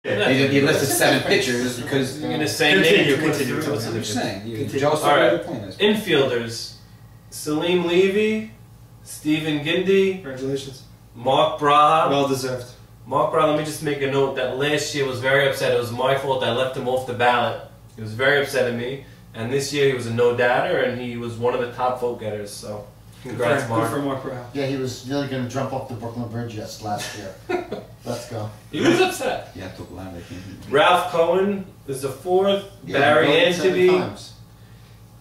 He listed 7 pitchers because you're gonna say continue. I'm just saying. Alright. Infielders: Salim Levy, Stephen Gindi, Congratulations. Mark Braha. Well deserved. Mark Braha, let me just make a note that last year was very upset. It was my fault that I left him off the ballot. He was very upset at me. And this year he was a no-doubter and he was one of the top vote getters. So, congrats, Mark. Good for Mark Braha. Yeah, he was nearly going to jump off the Brooklyn Bridge last year. Let's go. He was upset. Yeah, took loud. Ralph Cohen is the 4th. Barry Anthony,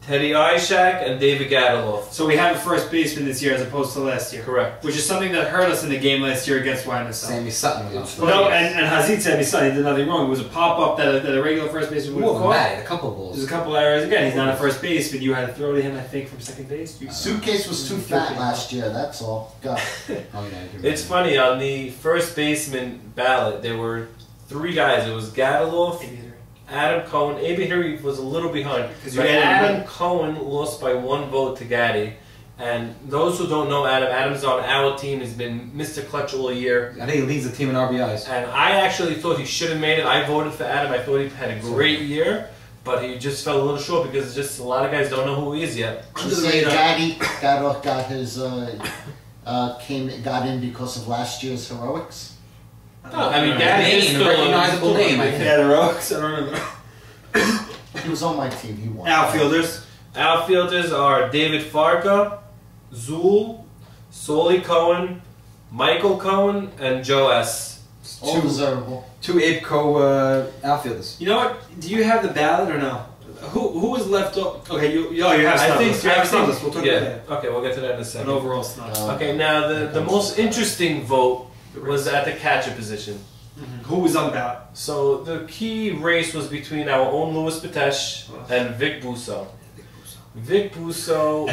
Teddy Ishak, and David Gatteloff. So we have a first baseman this year as opposed to last year. Correct. Which is something that hurt us in the game last year against YMSL. Sammy Sutton was on. No, and Hazid Sammy Sutton, he did nothing wrong. It was a pop-up that a regular first baseman would have More than caught. that, a couple of balls. There's a couple errors. Again, he's not a first baseman. You had to throw to him, I think, from second base. Suitcase was too fat last year, that's all. Go. It's funny, on the first baseman ballot, there were 3 guys. It was Gatteloff, Adam Cohen. A.B. Henry was a little behind. But Adam Cohen lost by 1 vote to Gaddy. And those who don't know Adam's on our team. He's been Mr. Clutch all year. I think he leads the team in RBIs. And I actually thought he should have made it. I voted for Adam. I thought he had a great year. But he just fell a little short because just a lot of guys don't know who he is yet. Gaddy got his got in because of last year's heroics. I mean, Gaddy is still a recognizable name. I think. Yeah, the Rocks. I don't remember. He was on my team. He won. Outfielders. Outfielders are David Farka, Zool, Soli Cohen, Michael Cohen, and Joe S. All desirable. 2 APCO outfielders. You know what? Do you have the ballot or no? Who was left off? Okay, you have I think Snubbs. You have Snubbs. We'll talk about that. Okay, we'll get to that in a An second. overall Snubbs. Okay, now the most interesting vote was at the catcher position. Who was on the ballot? So the key race was between our own Louis Patesh and Vic Busso. Vic Busso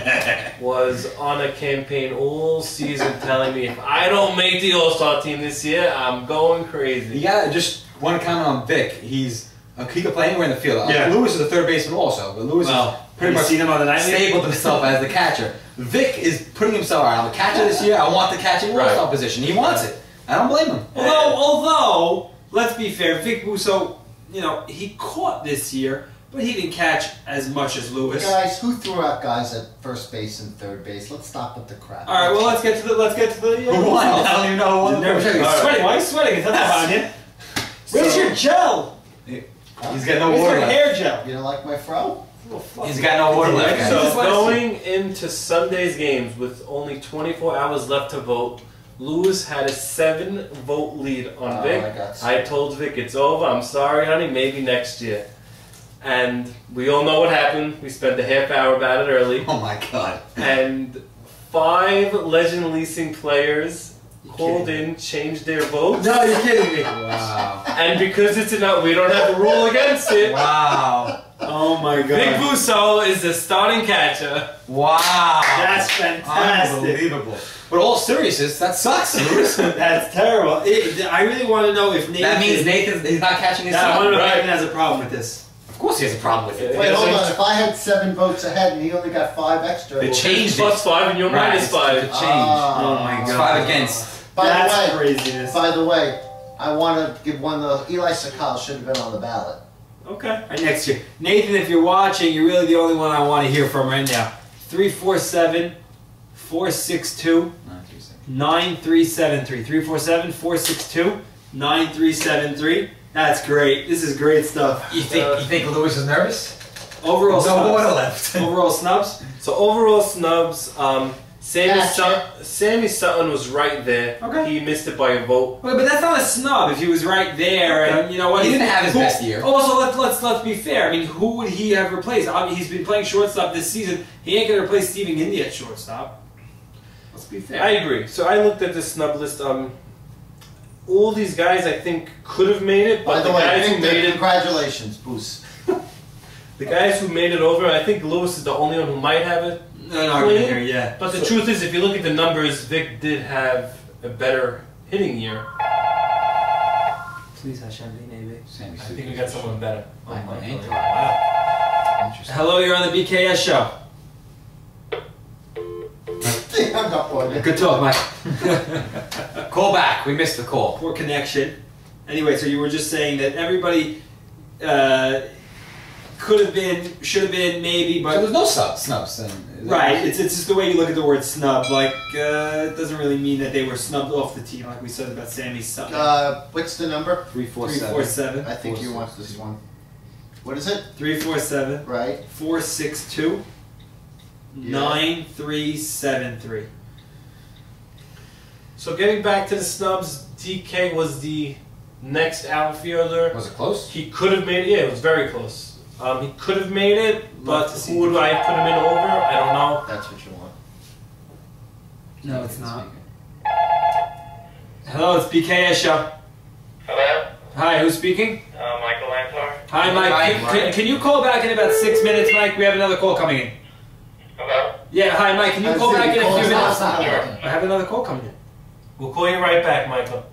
was on a campaign all season telling me if I don't make the All-Star team this year, I'm going crazy. You gotta just one comment on Vic. He could play anywhere in the field. Yeah. Lewis is a third baseman also, but Lewis is pretty much seen him on the night stabled himself as the catcher. Vic is putting himself out. I'm a catcher this year. I want the catching All-Star position. He wants it. I don't blame him. Although, let's be fair, Vic Busso, he caught this year, but he didn't catch as much as Lewis. Guys, who threw out guys at first base and third base? Let's stop with the crap. All right, well, let's get to the. Who won? I don't even know who won. Sweating. Why are you sweating? It's not that on you. Where's your gel? He's got no Where's water your left. hair gel? You don't like my fro? He's got no water left, guys. So going into Sunday's games with only 24 hours left to vote, Lewis had a 7-vote lead on Vic. I told Vic, it's over. I'm sorry, honey. Maybe next year. And we all know what happened. We spent a half hour about it early. Oh my God. And 5 Legend Leasing players called in, changed their votes. No, you're kidding me. Wow. And because it's enough, we don't have a rule against it. Wow. Oh my God. Vic Busso is the starting catcher. Wow. That's fantastic. Unbelievable. But all seriousness, that sucks, Lewis. That's terrible. I really want to know if Nathan... That means Nathan is not catching his I son. want to know if Right. Nathan has a problem with this. Of course he has a problem with it. Wait, hold on. If I had 7 votes ahead and he only got 5 extra... They changed it. Plus 5 and you're minus 5. It changed. Oh my It's God. 5 against. That's craziness. By the way, I want to give one of the... Eli Sakal should have been on the ballot. Okay. All right, next year. Nathan, if you're watching, you're really the only one I want to hear from right now. 347-462... 9373. 347-462-9373. That's great. This is great stuff. You think Lewis is nervous? Overall no snubs. water left. Overall snubs? So overall snubs, Sammy Sutton was right there. Okay. He missed it by a vote. Wait, but that's not a snub if he was right there and you know what? He didn't have his best year. Also, let's be fair. I mean, who would he have replaced? I mean, he's been playing shortstop this season. He ain't gonna replace Stephen Gindi at shortstop. Let's be fair. I agree. So I looked at the snub list. All these guys I think could have made it, but By the way, guys who made it, congratulations, Boos. the guys who made it over, I think Lewis is the only one who might have it. No, here, yeah. But the truth is, if you look at the numbers, Vic did have a better hitting year. Please have champagne, AB. I think we got someone better. Oh my God. Wow. Interesting. Hello, you're on the BKS show. Good Good talk, Mike. Call back. We missed the call. Poor connection. Anyway, so you were just saying that everybody could have been, should have been, maybe, but So there's no snubs. right. It's just the way you look at the word snub. Like it doesn't really mean that they were snubbed off the team, like we said about Sammy Sutton. What's the number? 347. I think you want this one. What is it? 347. Right. 462. Yeah. 9373. So getting back to the snubs, DK was the next outfielder. Was it close? He could have made it. Yeah, it was very close. He could have made it, but Love to see who would I put him in over? I don't know. That's what you want. No, it's not. Hello, it's BK Show. Hello? Hi, who's speaking? Michael Lantar? Hi, Mike. Can you call back in about 6 minutes, Mike? We have another call coming in. Hello? Yeah, hi, Mike. Can you call back in a few minutes? Sure. I have another call coming in. We'll call you right back, Michael.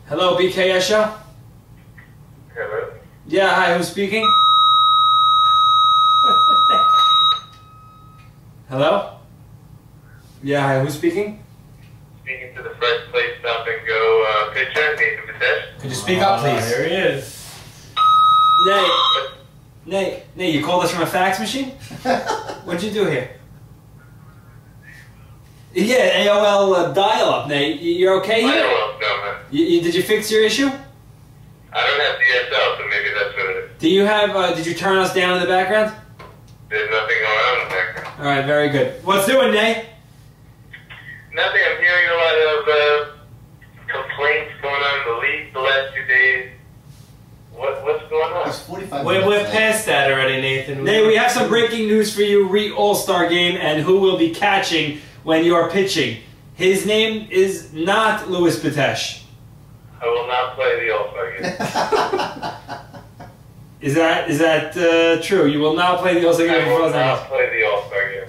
Hello, BK Show. Hello? Yeah, hi, who's speaking? Hello? Yeah, hi, who's speaking? Speaking to the first place stop and go pitcher, Nathan Vitesh. Could you speak up, please? There he is. Nate, you called us from a fax machine? What'd you do here? Yeah, AOL dial-up, Nate. You're okay here? Well, no, man. Did you fix your issue? I don't have DSL, so maybe that's what it is. Do you have, did you turn us down in the background? There's nothing going on in the background. Alright, very good. What's doing, Nate? Nothing. I'm hearing a lot of complaints going on in the league the last 2 days. What's going on? It's 45 We're minutes left. past that already, Nathan. Nate, we have some breaking news for you, All-Star game, and who will be catching when you're pitching. His name is not Louis Batesh. I will not play the All-Star game. Is that true? You will not play the All-Star game I for will Los not Angeles. play the All-Tar game.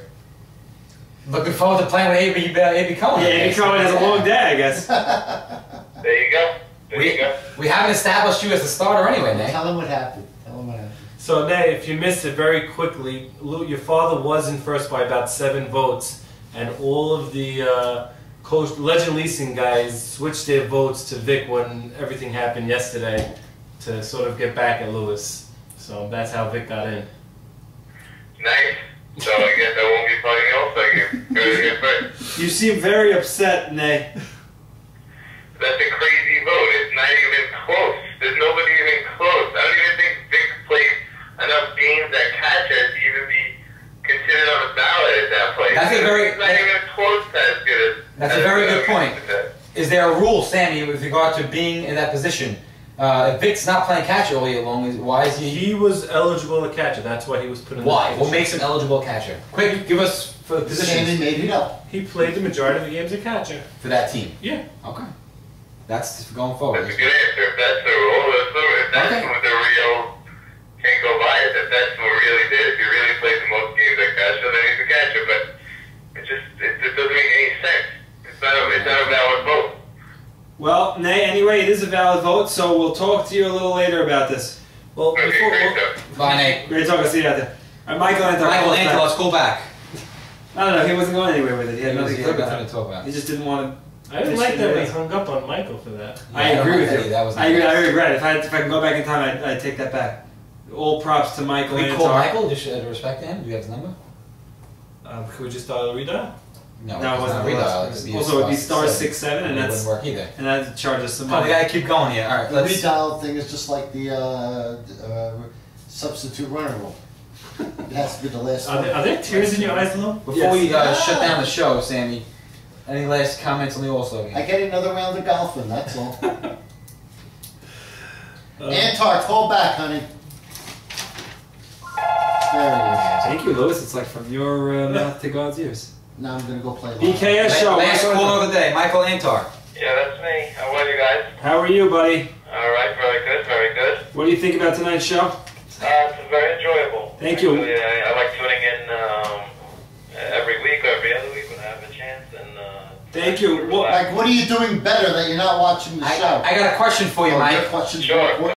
Looking forward to playing with A.B. Cohen. Yeah, Andy Cohen has a long day, I guess. There you go. There you go. We haven't established you as the starter anyway, Nate. Tell him what happened. Tell him what happened. So, Nate, if you missed it very quickly, Lou, your father was in first by about 7 votes, and all of the Coach Legend Leasing guys switched their votes to Vic when everything happened yesterday to sort of get back at Lewis. So that's how Vic got in. Nice. So I guess I won't be playing the All-Star game. Go ahead first. You seem very upset, Nate. That's a crazy vote. It's not even close. There's nobody even close. I don't even think Vic played enough games at catcher to even be considered on the ballot at that place. That's a very- It's not even close to as good as... That's a very good point. Is there a rule, Sammy, with regard to being in that position? If Vic's not playing catcher all year long, why is he? He was eligible to catcher. That's why he was put in. Why? That What position. makes him eligible catcher? Quick, give us for the Sandy positions made it up. He played the majority of the games at catcher. for that team. Yeah. Okay. That's going forward. That's a good answer. If that's the rule, if that's Okay. what the real... Can't go by it. If that's what really did, if he really played the most games at catcher, then he's a catcher. But it doesn't make any sense. It's not a valid vote. Well, Nate, anyway, it is a valid vote, so we'll talk to you a little later about this. Well, Okay, before, great stuff. Bye, Nate. Great talk. I'll see you out there. Michael Anthony. Michael Anthony, let's go back. I don't know. He wasn't going anywhere with it. He had nothing to talk about. to talk about. He just didn't want I didn't like that we hung up on Michael for that. to. I agree with you. That was I regret it. If I can go back in time, I'd take that back. All props to Michael Can we Anthony. call Michael just to respect him? Do you have his number? Could we just dial redial? No, it it's wasn't not the redial. last. It'd be Also, it'd be star 6-7, and it that's wouldn't work either. and that'd charge us some Come on, we money. gotta keep going here. All right, The let's. redial thing is just like the substitute runner rule. It has to be the last one. Are there tears in your eyes, Lou? Before we Yes. shut down the show, Sammy, any last comments on the All-Star game? I get another round of golfing, that's all. Antar, call back, honey. There Thank you, Lewis. It's like from your mouth to God's ears. he is. Now I'm gonna go play. BKS show. Last Michael caller Anthony. of the day, Michael Antar. Yeah, that's me. How are you guys? How are you, buddy? All right, very good, very good. What do you think about tonight's show? It's very enjoyable. Thank you. Actually, I like tuning in every week or every other week when I have a chance. And Thank you. relax. Like, what are you doing better that you're not watching the show? I got a question for you, Oh, Mike. your question's Sure. more